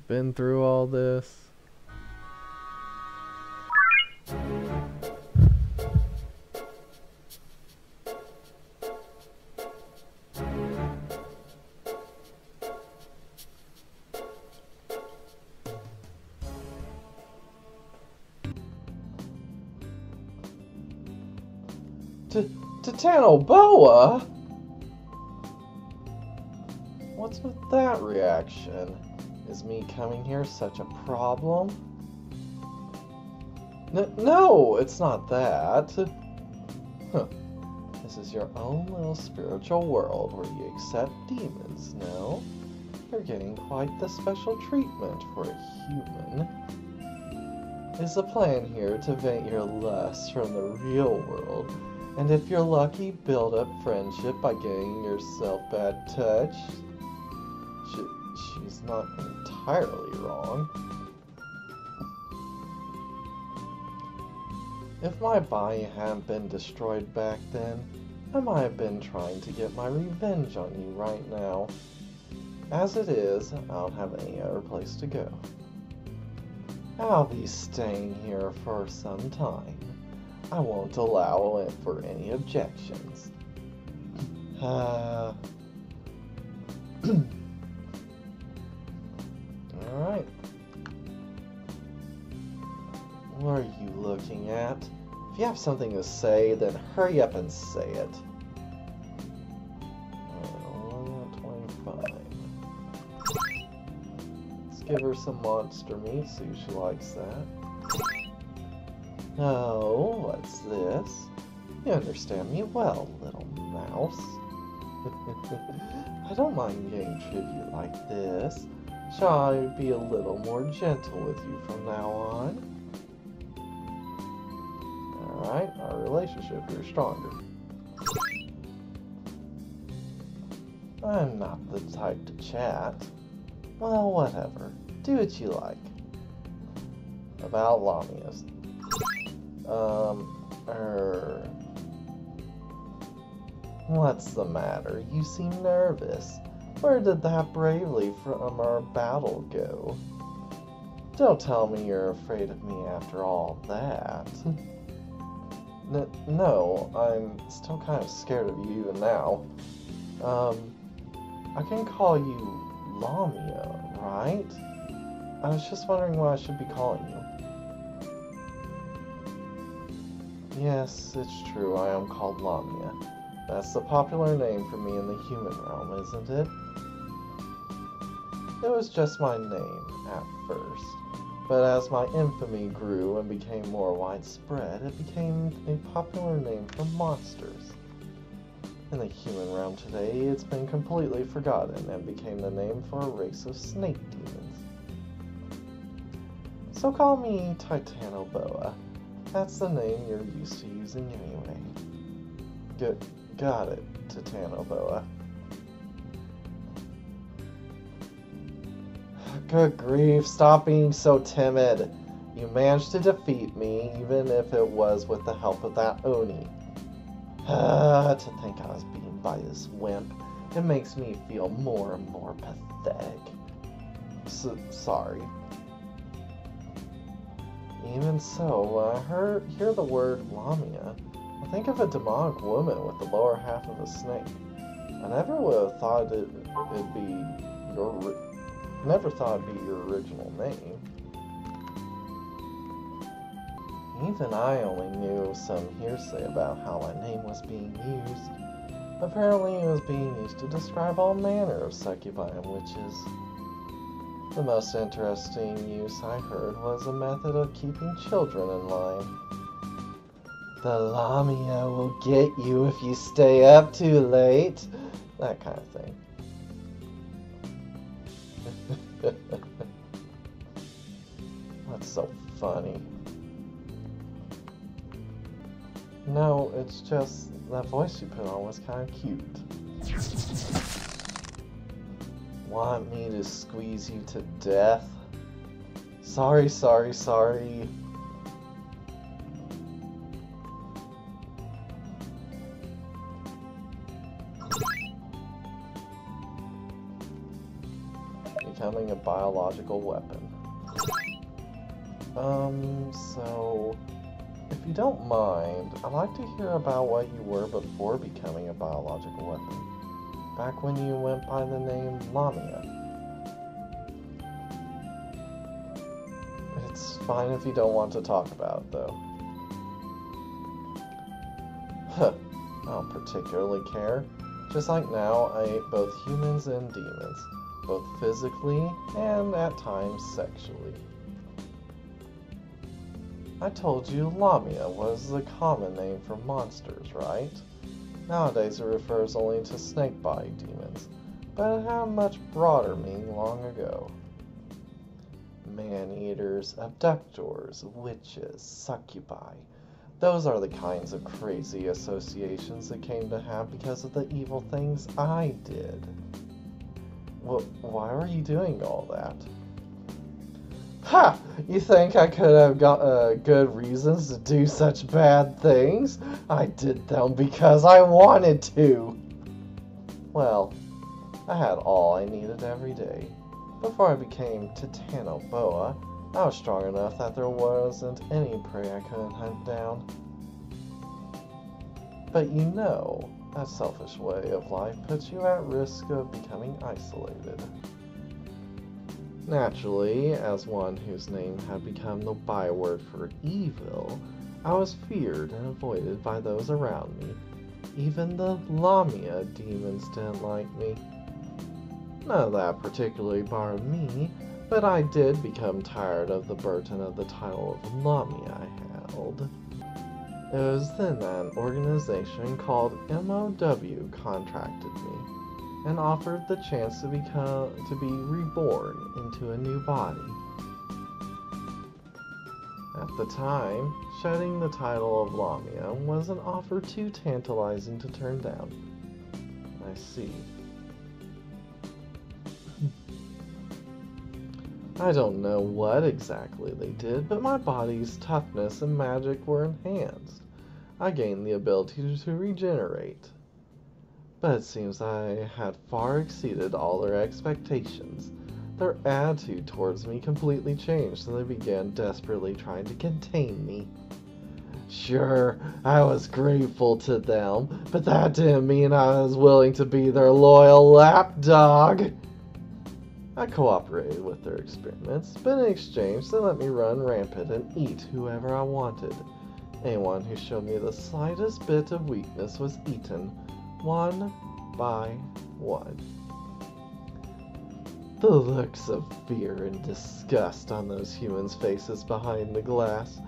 been through all this. Titanoboa? What's with that reaction? Is me coming here such a problem? No, it's not that. Huh. This is your own little spiritual world where you accept demons, no? You're getting quite the special treatment for a human. Is the plan here to vent your lust from the real world? And if you're lucky, build up friendship by getting yourself bad touch? She's not entirely wrong. If my body hadn't been destroyed back then, I might have been trying to get my revenge on you right now. As it is, I don't have any other place to go. I'll be staying here for some time. I won't allow it for any objections. Alright. What are you looking at? If you have something to say, then hurry up and say it. 25. Let's give her some monster meat, see if she likes that. Oh, what's this? You understand me well, little mouse. I don't mind getting tribute like this. Shall I be a little more gentle with you from now on? Alright, our relationship grew stronger. I'm not the type to chat. Well, whatever. Do what you like. About Lamias. What's the matter? You seem nervous. Where did that bravely from our battle go? Don't tell me you're afraid of me after all that. No, I'm still kind of scared of you even now. I can call you Lamia, right? I was just wondering what I should be calling you. Yes, it's true, I am called Lamia. That's the popular name for me in the human realm, isn't it? It was just my name at first, but as my infamy grew and became more widespread, it became a popular name for monsters. In the human realm today, it's been completely forgotten and became the name for a race of snake demons. So call me Titanoboa. That's the name you're used to using anyway. Got it, Titanoboa. Good grief, stop being so timid. You managed to defeat me, even if it was with the help of that Oni. To think I was beaten by this wimp, it makes me feel more and more pathetic. Sorry. Even so, when I hear the word Lamia, I think of a demonic woman with the lower half of a snake. I never would have thought it'd be your original name. Even I only knew some hearsay about how my name was being used. Apparently it was being used to describe all manner of succubi and witches. The most interesting use I heard was a method of keeping children in line. The Lamia will get you if you stay up too late. That kind of thing. That's so funny. No, it's just that voice you put on was kind of cute. Want me to squeeze you to death? Sorry. becoming a biological weapon. So, if you don't mind, I'd like to hear about what you were before becoming a biological weapon. Back when you went by the name Lamia. It's fine if you don't want to talk about it, though. Huh, I don't particularly care. Just like now, I ate both humans and demons, both physically and at times sexually. I told you Lamia was the common name for monsters, right? Nowadays it refers only to snake-body demons, but it had a much broader meaning long ago. Man-eaters, abductors, witches, succubi. Those are the kinds of crazy associations it came to have because of the evil things I did. Well, why were you doing all that? Ha! You think I could have got good reasons to do such bad things? I did them because I wanted to. Well, I had all I needed every day. Before I became Titanoboa, I was strong enough that there wasn't any prey I couldn't hunt down. But you know, that selfish way of life puts you at risk of becoming isolated. Naturally, as one whose name had become the byword for evil, I was feared and avoided by those around me. Even the Lamia demons didn't like me. None of that particularly bothered me, but I did become tired of the burden of the title of Lamia I held. It was then that an organization called MOW contracted me and offered the chance to be reborn into a new body. At the time, shedding the title of Lamia was an offer too tantalizing to turn down. I see. I don't know what exactly they did, but my body's toughness and magic were enhanced. I gained the ability to regenerate. But it seems I had far exceeded all their expectations. Their attitude towards me completely changed, and they began desperately trying to contain me. Sure, I was grateful to them, but that didn't mean I was willing to be their loyal lapdog. I cooperated with their experiments, but in exchange they let me run rampant and eat whoever I wanted. Anyone who showed me the slightest bit of weakness was eaten, one by one. The looks of fear and disgust on those humans' faces behind the glass.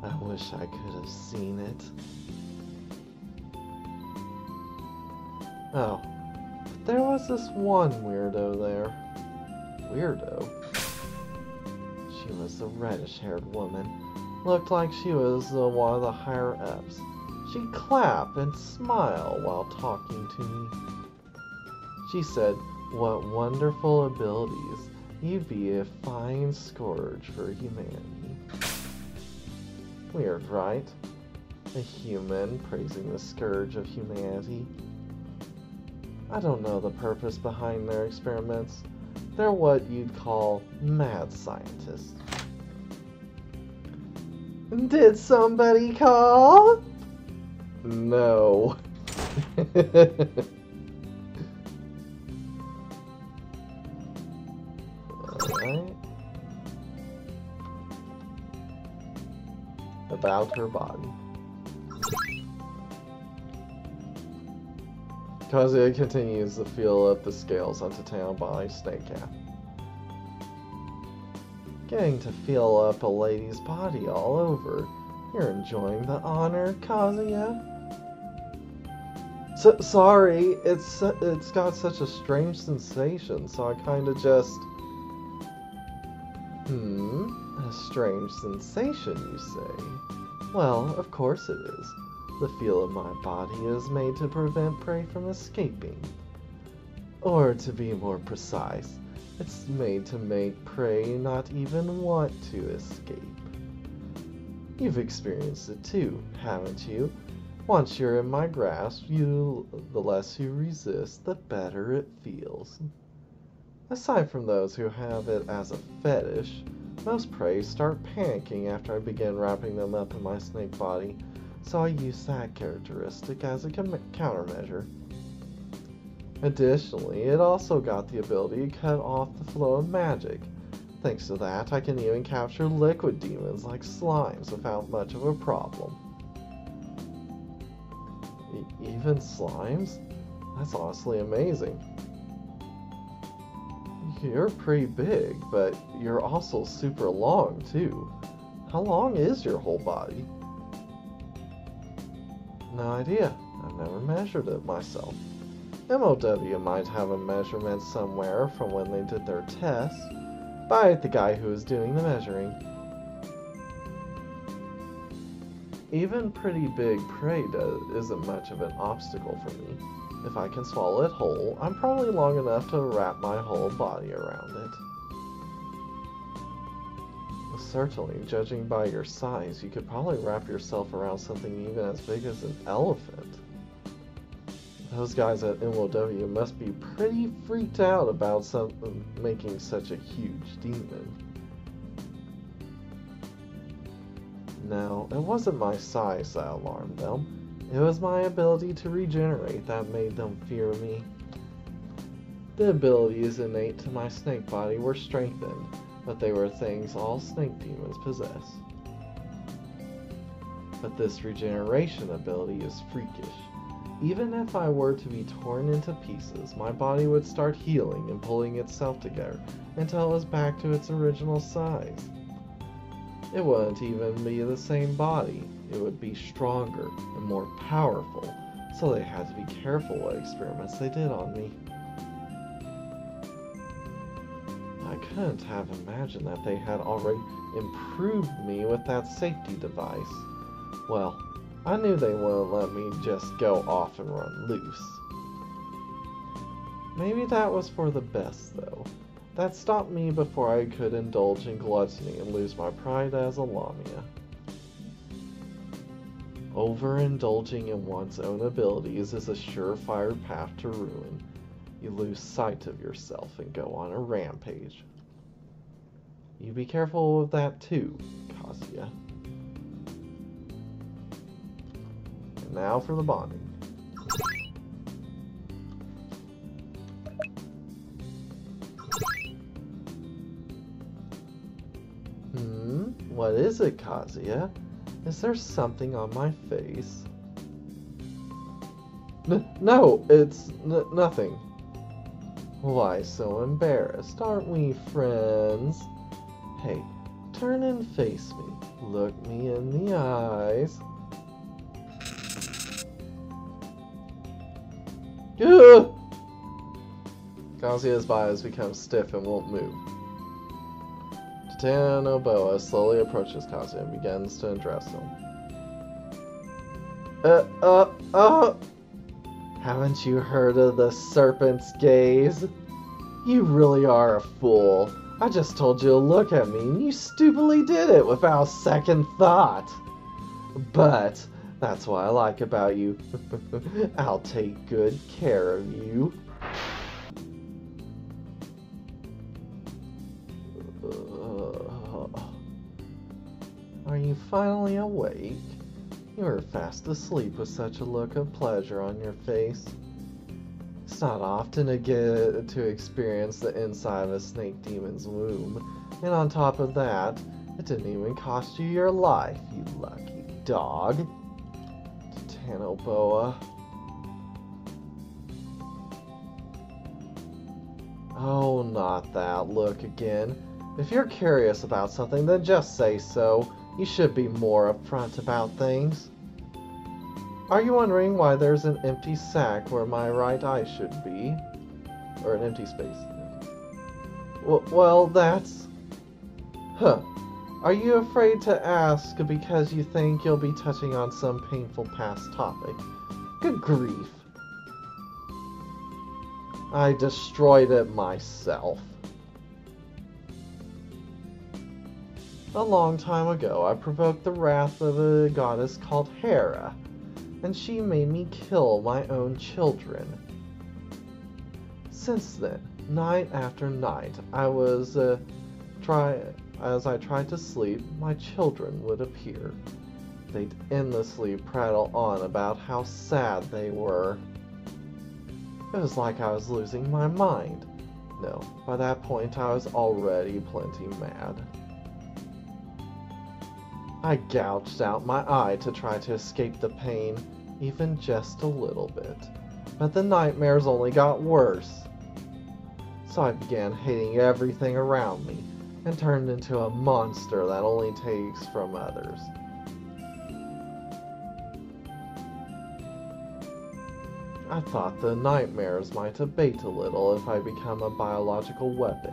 I wish I could have seen it. Oh, but there was this one weirdo there. Weirdo? She was a reddish-haired woman. Looked like she was one of the higher-ups. She'd clap and smile while talking to me. She said, "What wonderful abilities. You'd be a fine scourge for humanity." Weird, right? A human praising the scourge of humanity. I don't know the purpose behind their experiments. They're what you'd call mad scientists. Did somebody call? No. Alright. About her body. Kazuya continues to feel up the scales on Titanoboa's snake cat. Getting to feel up a lady's body all over. You're enjoying the honor, Kazuya? Sorry, it's got such a strange sensation, so I kinda just... A strange sensation, you say? Well, of course it is. The feel of my body is made to prevent prey from escaping. Or to be more precise, it's made to make prey not even want to escape. You've experienced it too, haven't you? Once you're in my grasp, the less you resist, the better it feels. Aside from those who have it as a fetish, most prey start panicking after I begin wrapping them up in my snake body, so I use that characteristic as a countermeasure. Additionally, it also got the ability to cut off the flow of magic. Thanks to that, I can even capture liquid demons like slimes without much of a problem. Even slimes? That's honestly amazing. You're pretty big, but you're also super long too. How long is your whole body? No idea. I've never measured it myself. MOW might have a measurement somewhere from when they did their test, but I ain't the guy who is doing the measuring. Even pretty big prey isn't much of an obstacle for me. If I can swallow it whole, I'm probably long enough to wrap my whole body around it. Certainly, judging by your size, you could probably wrap yourself around something even as big as an elephant. Those guys at MOW must be pretty freaked out about something making such a huge demon. No, it wasn't my size that alarmed them. It was my ability to regenerate that made them fear me. The abilities innate to my snake body were strengthened, but they were things all snake demons possess. But this regeneration ability is freakish. Even if I were to be torn into pieces, my body would start healing and pulling itself together until it was back to its original size. It wouldn't even be the same body. It would be stronger and more powerful, so they had to be careful what experiments they did on me. I couldn't have imagined that they had already improved me with that safety device. Well, I knew they wouldn't let me just go off and run loose. Maybe that was for the best, though. That stopped me before I could indulge in gluttony and lose my pride as a Lamia. Overindulging in one's own abilities is a surefire path to ruin. You lose sight of yourself and go on a rampage. You be careful of that too, Kazuya. And now for the bonding. What is it, Kazuya? Is there something on my face? No, it's nothing. Why so embarrassed? Aren't we friends? Hey, turn and face me. Look me in the eyes. Ugh! Kazuya's body has become stiff and won't move. Titanoboa slowly approaches Kazuya and begins to undress him. Haven't you heard of the serpent's gaze? You really are a fool. I just told you to look at me and you stupidly did it without second thought. But that's what I like about you. I'll take good care of you. Are you finally awake? You were fast asleep with such a look of pleasure on your face. It's not often to get to experience the inside of a snake demon's womb, and on top of that, it didn't even cost you your life, you lucky dog. Titanoboa. Oh, not that look again. If you're curious about something, then just say so. You should be more upfront about things. Are you wondering why there's an empty sack where my right eye should be? Or an empty space. Well, that's... Are you afraid to ask because you think you'll be touching on some painful past topic? Good grief. I destroyed it myself. A long time ago, I provoked the wrath of a goddess called Hera, and she made me kill my own children. Since then, night after night, as I tried to sleep, my children would appear. They'd endlessly prattle on about how sad they were. It was like I was losing my mind. No, by that point I was already plenty mad. I gouged out my eye to try to escape the pain, even just a little bit. But the nightmares only got worse. So I began hating everything around me, and turned into a monster that only takes from others. I thought the nightmares might abate a little if I become a biological weapon,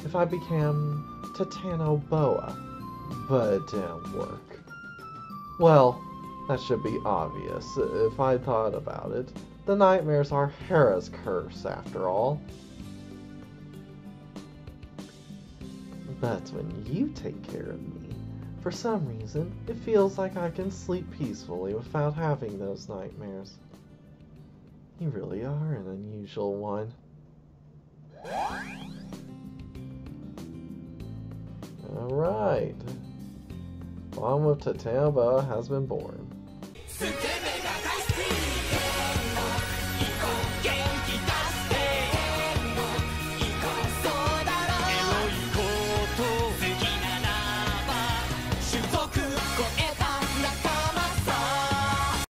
if I became Titanoboa, but it didn't work. Well, that should be obvious if I thought about it. The nightmares are Hera's curse, after all. But when you take care of me, for some reason, it feels like I can sleep peacefully without having those nightmares. You really are an unusual one. Alright. One with Titanoboa has been born.